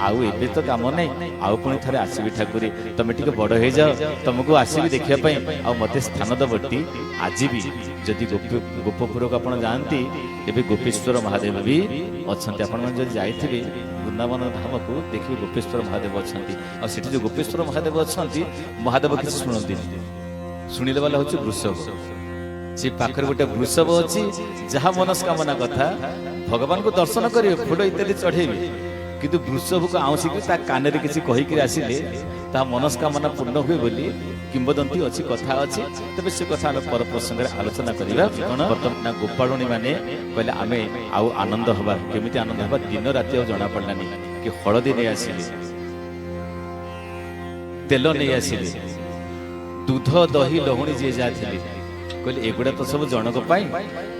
ଆଉ ଏବେ ତ କାମ ନାହିଁ ଆଉ ପୁଣି ଥରେ ଆସିବି ଠାକୁରେ ତମେ ଟିକେ ବଡ ହେଇଯାଅ ତମକୁ ଆସିବି ଦେଖିବା ପାଇଁ ଆଉ ମତେ ସ୍ଥାନ ଦବଟି ଆଜି ବି ଯଦି ଗୋପପୁରକୁ ଆପଣ ଯାଆନ୍ତି ଏବେ ଗୋପେଶ୍ୱର ମହାଦେବ ବି ଅଛନ୍ତି ଆପଣମାନେ ଯଦି ଯାଇଥିବେ ବୃନ୍ଦାବନ ଧାମକୁ ଦେଖିବେ ଗୋପେଶ୍ୱର ମହାଦେବ ଅଛନ୍ତି ଆଉ ସେଠି ଯୋଉ ଗୋପେଶ୍ୱର ମହାଦେବ ଅଛନ୍ତି ମହାଦେବ କିଛି ଶୁଣନ୍ତିନି ଶୁଣିଲେ ବାଲା ହଉଛି ବୃଷଭ ସେ ପାଖରେ ଗୋଟେ ବୃଷଭ ଅଛି ଯାହା ମନସ୍କାମନା କଥା ଭଗବାନଙ୍କୁ ଦର୍ଶନ କରିବେ ଫୁଲ ଇତ୍ୟାଦି ଚଢେଇବେ କିନ୍ତୁ ବୃଷଭକୁ ଆଉଁସିକି ତା କାନରେ କିଛି କହିକି ଆସିଲେ ତା ମନସ୍କାମନା ପୂର୍ଣ୍ଣ ହୁଏ ବୋଲି କିମ୍ବଦନ୍ତୀ ଅଛି କଥା ଅଛି ତେବେ ସେ କଥା ଆମେ ପର ପ୍ରସଙ୍ଗରେ ଆଲୋଚନା କରିବା କଣ ବର୍ତ୍ତମାନ ଗୋପାଳୁଣୀ ମାନେ କହିଲେ ଆମେ ଆଉ ଆନନ୍ଦ ହବା କେମିତି ଆନନ୍ଦ ହବା ଦିନ ରାତି ଆଉ ଜଣା ପଡିଲାନି କି ହଳଦୀ ନେଇ ଆସିଲେ ତେଲ ନେଇ ଆସିଲେ ଦୁଧ ଦହି ଲହୁଣୀ ଯିଏ ଯାହା ଥିଲେ କହିଲେ ଏଗୁଡ଼ା ତ ସବୁ ଜଣକ ପାଇଁ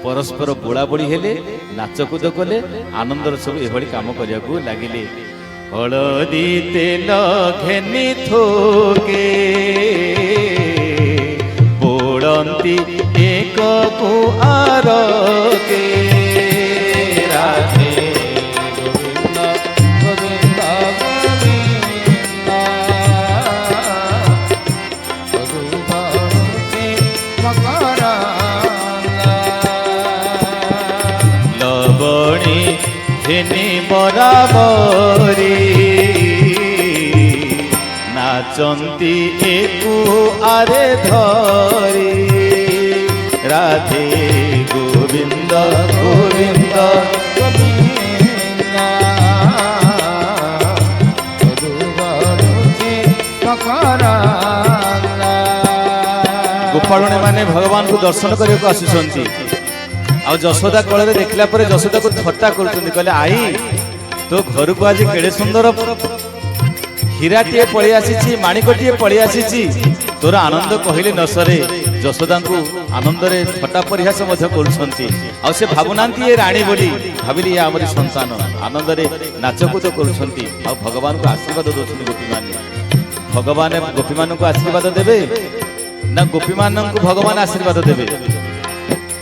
ପରସ୍ପର ବୋଳାବୋଳି ହେଲେ ନାଚକୁଦ କଲେ ଆନନ୍ଦର ସବୁ ଏଭଳି କାମ କରିବାକୁ ଲାଗିଲେ ହଳଦୀ ତେଲ ଘେନି ଥୋକେ ବୋଳନ୍ତି ଏକକୁ ଆରକେ ରାଧେ ঘেনি বরাবরে নাচন্তি একু আরে ধরে রাধে গোবিন্দ গোবিন্দ গোবিন্দ ଗୋପାଳୁଣୀ ମାନେ ଭଗବାନଙ୍କୁ ଦର୍ଶନ କରିବାକୁ ଆସୁଛନ୍ତି। ଆଉ ଯଶୋଦା କୋଳରେ ଦେଖିଲା ପରେ ଯଶୋଦାକୁ ଥଟ୍ଟା କରୁଛନ୍ତି, କହିଲେ ଆଇ ତୋ ଘରକୁ ଆଜି କେଡ଼େ ସୁନ୍ଦର ହୀରାଟିଏ ପଳେଇ ଆସିଛି, ମାଣିକଟିଏ ପଳେଇ ଆସିଛି, ତୋର ଆନନ୍ଦ କହିଲେ ନ ସରେ। ଯଶୋଦାଙ୍କୁ ଆନନ୍ଦରେ ଥଟ୍ଟା ପରିହାସ ମଧ୍ୟ କରୁଛନ୍ତି। ଆଉ ସେ ଭାବୁନାହାନ୍ତି ଏ ରାଣୀ ବୋଲି, ଭାବିଲି ଏ ଆମରି ସନ୍ତାନ। ଆନନ୍ଦରେ ନାଚକୁଦ କରୁଛନ୍ତି ଆଉ ଭଗବାନଙ୍କୁ ଆଶୀର୍ବାଦ ଦଉଛନ୍ତି ଗୋପୀମାନେ। ଭଗବାନ ଗୋପୀମାନଙ୍କୁ ଆଶୀର୍ବାଦ ଦେବେ ନା ଗୋପୀମାନଙ୍କୁ ଭଗବାନ ଆଶୀର୍ବାଦ ଦେବେ?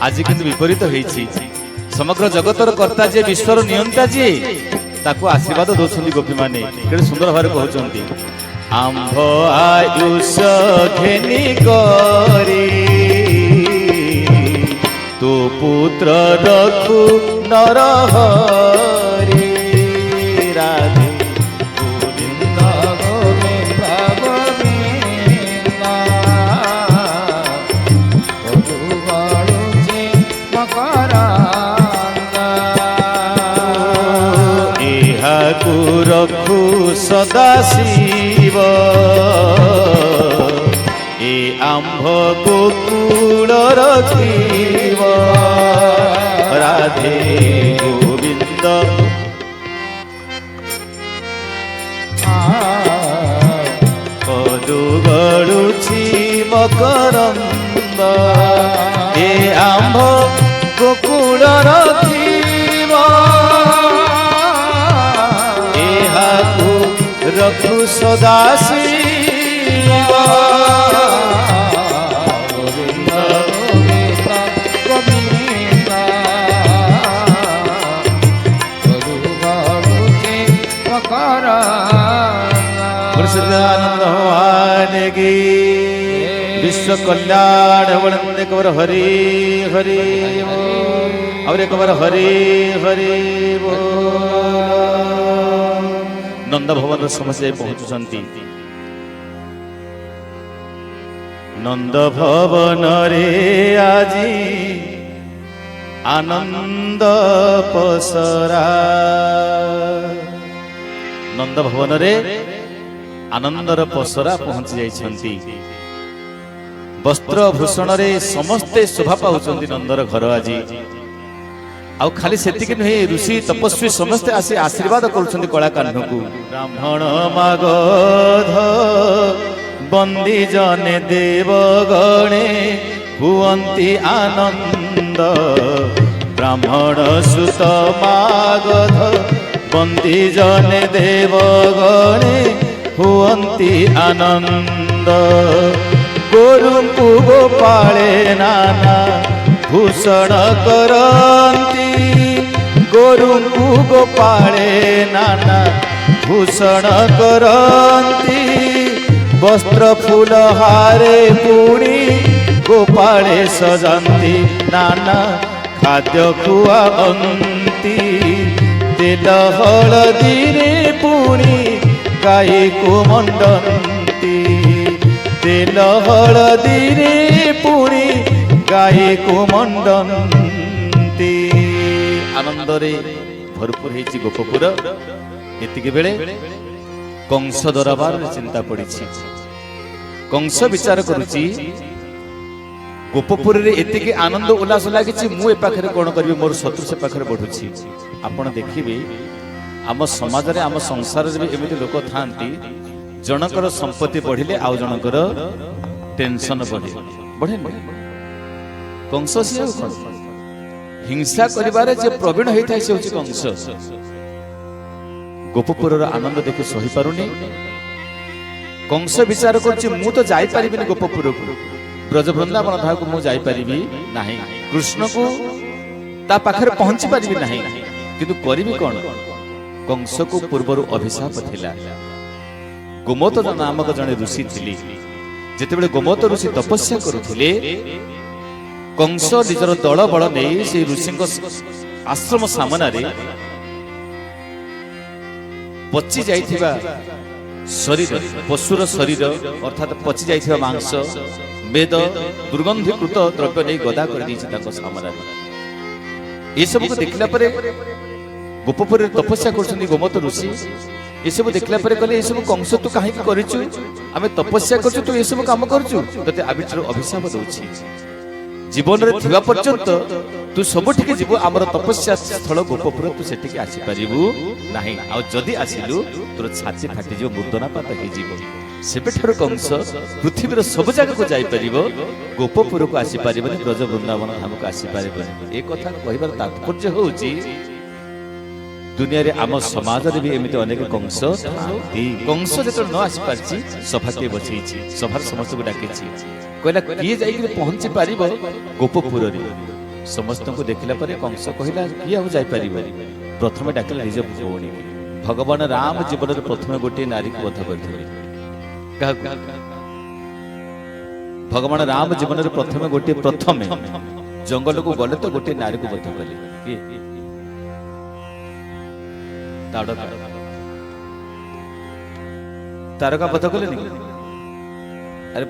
ଆଜି କିନ୍ତୁ ବିପରୀତ ହେଇଛି। ସମଗ୍ର ଜଗତର କର୍ତ୍ତା ଯିଏ, ବିଶ୍ୱର ନିୟନ୍ତା ଯିଏ, ତାକୁ ଆଶୀର୍ବାଦ ଦଉଛନ୍ତି ଗୋପୀମାନେ। କେତେ ସୁନ୍ଦର ଭାବରେ କହୁଛନ୍ତି, ଆମ୍ଭ ଆୟୁଷ ଘେନି କରି ତୁ ପୁତ୍ର ରଖୁ ନରହରି। ରାଧେ ଗୋବିନ୍ଦ ଗୋବିନ୍ଦ ଗୋବିନ୍ଦ ମଧୁ ଗଳୁଛି ମକରନ୍ଦ। ଏହାକୁ ରଖୁ ସଦା ଶିବ, ଏ ଆମ୍ଭ ଗୋକୁଳ ରଖିବ। ରାଧେ ଗୋବିନ୍ଦ ମଧୁ ଗଳୁଛି ମକରନ୍ଦ, ଏ ଆମ୍ଭ ଗୋକୁଳ ରଖିବ। ଏହାକୁ ରଖୁ ସଦା ଶିବ। ଗୋବିନ୍ଦ ଗୋବିନ୍ଦ ଗୋବିନ୍ଦ ମଧୁ ଗଳୁଛି ମକରନ୍ଦ। सच्चिदानंद भगवान की विश्व कल्याण वंदे एक बार हरि हरि बोल। और एक बार हरि हरि बोल। नंद भवन समस्या पहुंचुंती। नंद भवन रे आजी आनंद पसरा। नंद भवन रे आनंदर पसरा पहुंची जाइछंती। वस्त्र भूषण रे समस्ते शोभा पाउछंती नंदर घर आजी। आउ खाली सेतिक नुहे, ऋषि तपस्वी समस्ते आसी आशीर्वाद करुछंती कला कान्हकु। ब्राह्मण मागध बंदी जने देव गणे हुअंती आनंद। ब्राह्मण सुत मागध बंदी जने देव गणे हुअंती आनंद। गोरुଙ୍କୁ गोपाळे नाना भूषण करंती। गोरुଙ୍କୁ गोपाळे नाना भूषण करंती। वस्त्र फूल हारे पुणी गोपाळे सजंती। नाना खाद्य खुआंती। तेल हळदी रे पुणी गाई को मंडंती। तेल हळदी रे पुणी गाई को मंडंती। आनंद रे भरपूर हेची गोपपुर। एतिके बेले कंस दरबार चिंता पड़ी। कंस विचार करुची, गोपपुर रे एतिके आनंद उल्लास लागिची, मु ए पाखरे कोन करबी, मोर शत्रु से पाखरे बढ़ुची। आपण देखिबे आम समाज रे, आम संसार रे एमिति लोक थांती, जनकर संपत्ति बढ़िले आउ जनकर टेंशन बढ़े। कंस से हिंसा करिबारे जे प्रवीण होइथाय से होची कंस। गोपपुर आनंद देखि सही पारुनी। कंस विचार करछि, मु तो जाई परिबिनी गोपपुर को, ब्रज वृंदावन धाम को मु जाई परिबी नाही। कृष्ण को ता पाखरे पहुंची परिबी नाही, किंतु करिबी कोन? कंस को पूर्वर अभिशाप थिला। गोमत नामक जने ऋषि थिली। जेतेबेले गोमत ऋषि तपस्या करुथिले, कंस निजर दल बल नै से ऋषिक आश्रम सामना रे पचि जाइथिबा शरीर, पशुर शरीर अर्थात पचि जाइथिबा मांस, वेद दुर्गंधीकृत द्रव्य नै गदा कर दैछि ताको सामना रे। ए सब को देखला परे गोपपुर तपस्या करछन्ती गोमत ऋषि। ये सब देखला परे कहले, ये सब कंस तू काहे करिछु? ଆମେ ତପସ୍ୟା କରୁଛୁ, ତୁ ଏସବୁ କାମ କରୁଛୁ, ତତେ ଆବିଠାରୁ ଅଭିଶାପ ଦଉଛି। ଜୀବନରେ ଥିବା ପର୍ଯ୍ୟନ୍ତ ତୁ ସବୁଠିକି ଯିବୁ, ଆମର ତପସ୍ୟା ସ୍ଥଳ ଗୋପପୁର, ତୁ ସେଠିକି ଆସିପାରିବୁ ନାହିଁ। ଆଉ ଯଦି ଆସିଲୁ ତୋର ଛାତି ଫାଟିଯିବ, ମୂର୍ଦ୍ଦନାପାତ ହେଇଯିବ। ସେବେଠାରୁ କଂସ ପୃଥିବୀର ସବୁ ଜାଗାକୁ ଯାଇପାରିବ, ଗୋପପୁରକୁ ଆସିପାରିବନି, ବ୍ରଜ ବୃନ୍ଦାବନ ଧାମକୁ ଆସିପାରିବନି। ଏ କଥା କହିବାର ତାତ୍ପର୍ଯ୍ୟ ହଉଛି ଦୁନିଆରେ ଆମ ସମାଜରେ ବି ଏମିତି ଅନେକ କଂସ ଥାଆନ୍ତି। କଂସ ଯେତେବେଳେ ନ ଆସିପାରିଛି, ସଭାଟିଏ ବସେଇଛି, ସଭାର ସମସ୍ତଙ୍କୁ ଡାକିଛି, କହିଲା କିଏ ଯାଇକି ପହଞ୍ଚି ପାରିବ ଗୋପପୁରରେ। ସମସ୍ତଙ୍କୁ ଦେଖିଲା ପରେ କଂସ କହିଲା କିଏ ଆଉ ଯାଇପାରିବ? ପ୍ରଥମେ ଡାକିଲା ନିଜ ଭଉଣୀ। ଭଗବାନ ରାମ ଜୀବନରେ ପ୍ରଥମେ ଗୋଟିଏ ନାରୀକୁ ବଧ କରିଥିଲେ। କାହାକୁ? ଭଗବାନ ରାମ ଜୀବନରେ ପ୍ରଥମେ ଜଙ୍ଗଲକୁ ଗଲେ ତ ଗୋଟିଏ ନାରୀକୁ ବଧ କଲେ। କିଏ? ତାରକା ବଧ କଲେନି? ଆରେ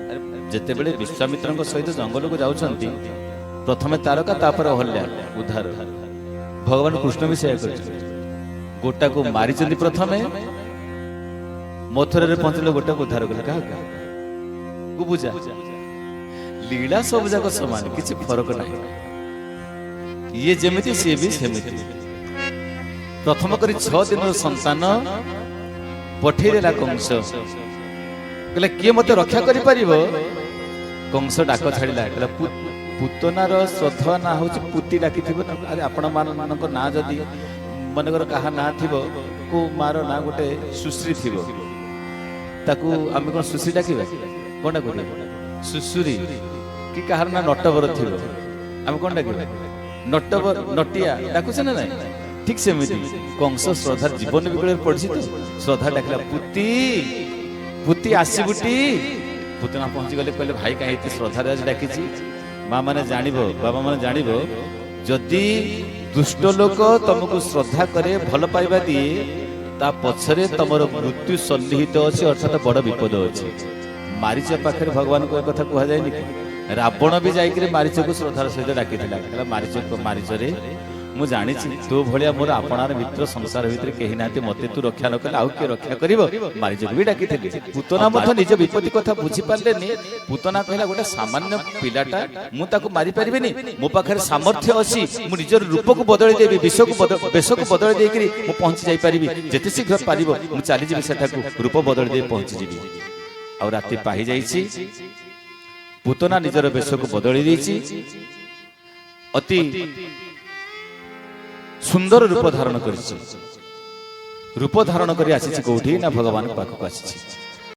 ଯେତେବେଳେ ବିଶ୍ୱାମିତ୍ରଙ୍କ ସହିତ ଜଙ୍ଗଲକୁ ଯାଉଛନ୍ତି, ପ୍ରଥମେ ତାରକା, ତାପରେ ଅହଲ୍ୟା ଉଦ୍ଧାର। ଭଗବାନ କୃଷ୍ଣ ବି ସେୟା କରିଛନ୍ତି। ଗୋଟାକୁ ମାରିଛନ୍ତି ପ୍ରଥମେ, ମଥୁରାରେ ପହଞ୍ଚିଲେ ଗୋଟାକୁ ଉଦ୍ଧାର କଲେ। କାହାକୁ? ବୁଝା, ଲୀଳା ସବୁ ଯାକ ସମାନ, କିଛି ଫରକ ନାହିଁ। ଇଏ ଯେମିତି ସିଏ ବି ସେମିତି। ପ୍ରଥମ କରି 6 ଦିନର ସନ୍ତାନ ପଠେଇଦେଲା କଂସ। କହିଲା କିଏ ମତେ ରକ୍ଷା କରିପାରିବ? କଂସ ଡାକ ଛାଡ଼ିଲା, କହିଲା ପୁତନାର ଶ୍ରଦ୍ଧା ନାଁ ହଉଛି ପୁତି ଡାକିଥିବ ନା। ଆରେ ଆପଣ ମାନଙ୍କ ନାଁ ଯଦି ମନେକର କାହା ନାଁ ଥିବ, କୋଉ ମାର ନାଁ ଗୋଟେ ସୁଶ୍ରୀ ଥିବ, ତାକୁ ଆମେ କଣ ସୁଶ୍ରୀ ଡାକିବା? କଣ ଡାକିବା? ସୁଶ୍ରୀ। କି କାହାର ନାଁ ନଟବର ଥିବ, ଆମେ କଣ ଡାକିବା? ନଟବର, ନଟିଆ ଡାକୁଛେ ନା ନାଇଁ? ଠିକ ସେମିତି କଂସ ଶ୍ରଦ୍ଧା ଜୀବନ ବିକଳରେ ପଡିଛି ତ, ଶ୍ରଦ୍ଧା ଡାକିଲା ପୁତି, ପୁତି ଆସିବୁଟି। ପୁତନା ପହଞ୍ଚି ଗଲେ, କହିଲେ ଭାଇ କାହିଁ ଏତେ ଶ୍ରଦ୍ଧାରେ ଆଜି ଡାକିଛି? ମା ମାନେ ଜାଣିବ, ବାବା ମାନେ ଜାଣିବ, ଯଦି ଦୁଷ୍ଟ ଲୋକ ତମକୁ ଶ୍ରଦ୍ଧା କରେ, ଭଲ ପାଇବା ଦିଏ, ତା ପଛରେ ତମର ମୃତ୍ୟୁ ସନ୍ନିହିତ ଅଛି, ଅର୍ଥାତ ବଡ ବିପଦ ଅଛି। ମାରିଚ ପାଖରେ ଭଗବାନଙ୍କୁ ଏ କଥା କୁହାଯାଏନି କି? ରାବଣ ବି ଯାଇକିରି ମାରିଚକୁ ଶ୍ରଦ୍ଧାର ସହିତ ଡାକିଥିଲା। ମାରିଚରେ ମୁଁ ଜାଣିଛି ତୋ ଭଳିଆ ମୋର ଆପଣାର ମିତ୍ର ସଂସାର ଭିତରେ କେହି ନାହାନ୍ତି, ମତେ ତୁ ରକ୍ଷା ନ କଲେ ଆଉ କିଏ ରକ୍ଷା କରିବ? ମାରିଚକୁ ବି ଡାକିଥିଲି। ପୁତନା ମଧ୍ୟ ନିଜ ବିପତ୍ତି କଥା ବୁଝିପାରିଲେନି। ପୁତନା କହିଲା ଗୋଟେ ସାମାନ୍ୟ ପିଲାଟା, ମୁଁ ତାକୁ ମାରିପାରିବିନି, ମୋ ପାଖରେ ସାମର୍ଥ୍ୟ ଅଛି, ମୁଁ ନିଜର ରୂପକୁ ବଦଳେଇ ଦେବି, ବେଶକୁ ବଦଳେଇ ଦେଇକିରି ମୁଁ ପହଞ୍ଚି ଯାଇପାରିବି, ଯେତେ ଶୀଘ୍ର ପାରିବ ମୁଁ ଚାଲିଯିବି ସେଠାକୁ, ରୂପ ବଦଳେଇ ଦେଇ ପହଞ୍ଚିଯିବି। ଆଉ ରାତି ପାହି ଯାଇଛି, ପୁତନା ନିଜର ବେଶକୁ ବଦଳେଇ ଦେଇଛି, ଅତି ସୁନ୍ଦର ରୂପ ଧାରଣ କରିଛି। ରୂପ ଧାରଣ କରି ଆସିଛି କୋଉଠି ନା ଭଗବାନଙ୍କ ପାଖକୁ ଆସିଛି।